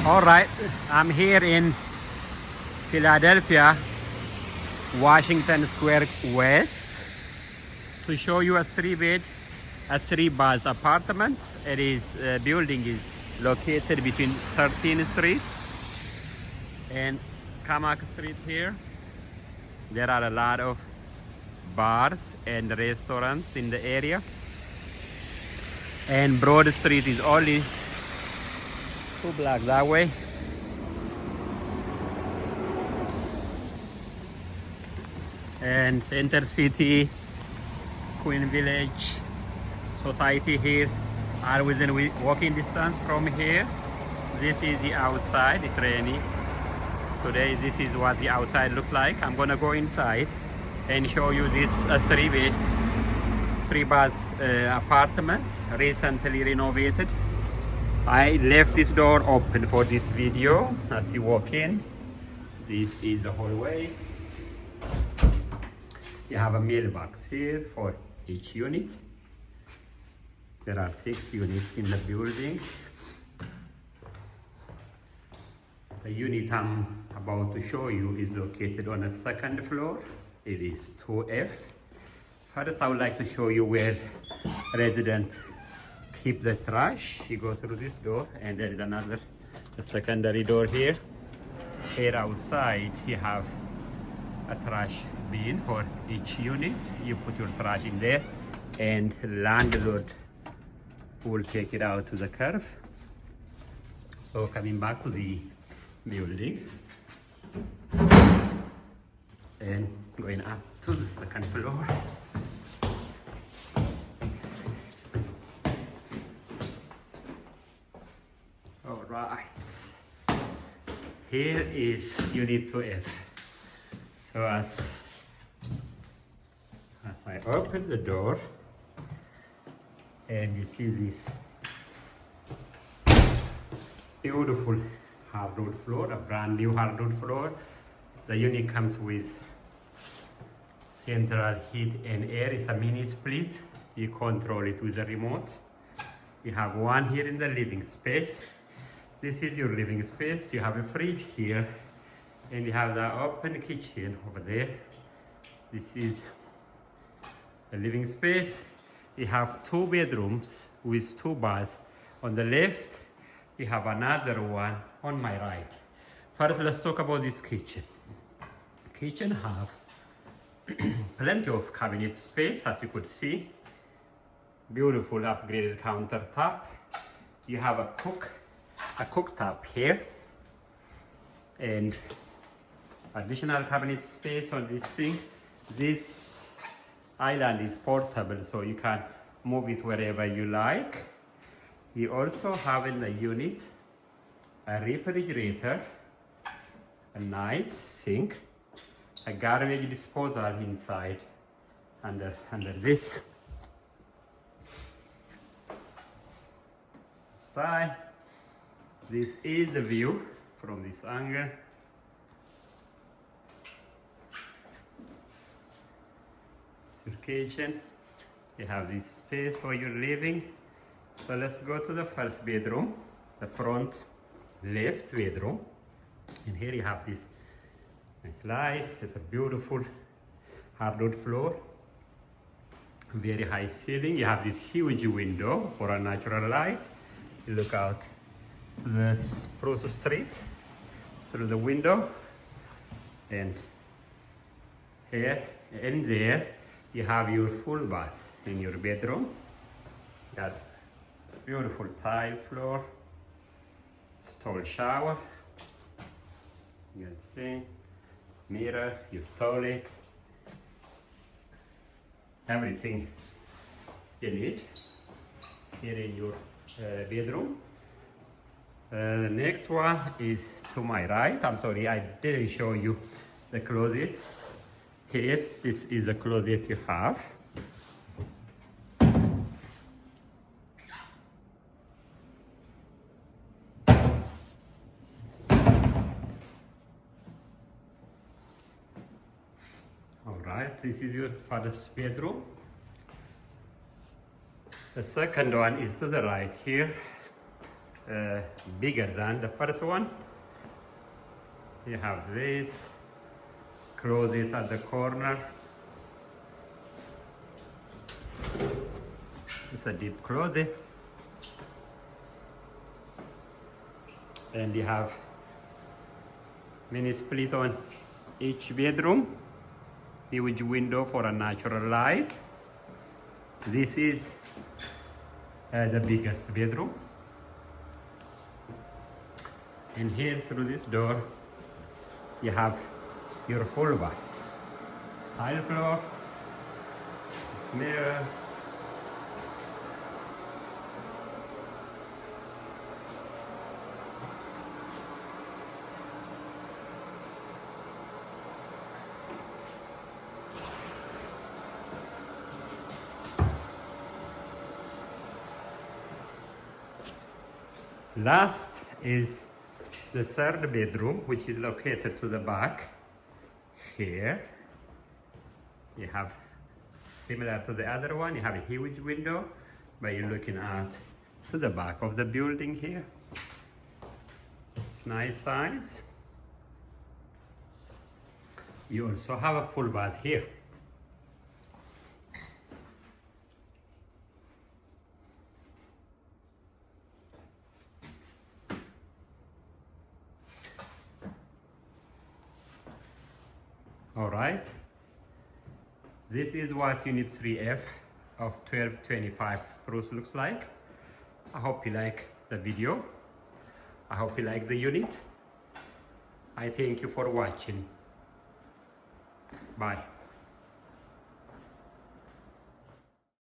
All right, I'm here in Philadelphia, Washington Square West, to show you a a three-bus apartment. It is building is located between 13th Street and Kamak Street here. There are a lot of bars and restaurants in the area, and Broad Street is only 2 blocks that way. And Center City, Queen Village, Society here are within walking distance from here. This is the outside. It's rainy today. This is what the outside looks like. I'm gonna go inside and show you this three-bus apartment, recently renovated. I left this door open for this video. As you walk in, this is the hallway. You have a mailbox here for each unit. There are 6 units in the building. The unit I'm about to show you is located on the 2nd floor. It is 2F. First, I would like to show you where residents keep the trash. You go through this door, and there is a secondary door here. Here outside, you have a trash bin for each unit. You put your trash in there, and landlord will take it out to the curb. So coming back to the building and going up to the 2nd floor. All right, here is unit 2F. So as I open the door, and you see this beautiful hardwood floor, a brand new hardwood floor. The unit comes with central heat and air. It's a mini split. You control it with a remote. You have one here in the living space. This is your living space. You have a fridge here, and you have the open kitchen over there. This is the living space. You have 2 bedrooms with 2 baths. On the left, you have another one on my right. First, let's talk about this kitchen. Kitchen have plenty of cabinet space, as you could see. Beautiful upgraded countertop. You have a cooktop here, and additional cabinet space on this thing. This island is portable, so you can move it wherever you like. You also have in the unit a refrigerator, a nice sink, a garbage disposal inside under this style. This is the view from this angle. Your kitchen. You have this space for your living. So let's go to the first bedroom, the front left bedroom. And here you have this nice light. It's a beautiful hardwood floor, very high ceiling. You have this huge window for a natural light. You look out to the Spruce Street through the window, and here and there you have your full bath in your bedroom. Got beautiful tile floor, stall shower, you can see mirror, your toilet, everything you need here in your bedroom. The next one is to my right. I'm sorry, I didn't show you the closets. Here, this is a closet you have. All right, this is your first bedroom. The second one is to the right here. bigger than the first one. You have this closet at the corner. It's a deep closet. And you have mini split on each bedroom. Huge window for a natural light. This is the biggest bedroom. And here through this door, you have your full bath. Tile floor, mirror. Last is the third bedroom, which is located to the back. Here you have, similar to the other one, you have a huge window, but you're looking out to the back of the building here. It's nice size. You also have a full bath here. All right, this is what Unit 3F of 1225 Spruce looks like. I hope you like the video. I hope you like the unit. I thank you for watching. Bye.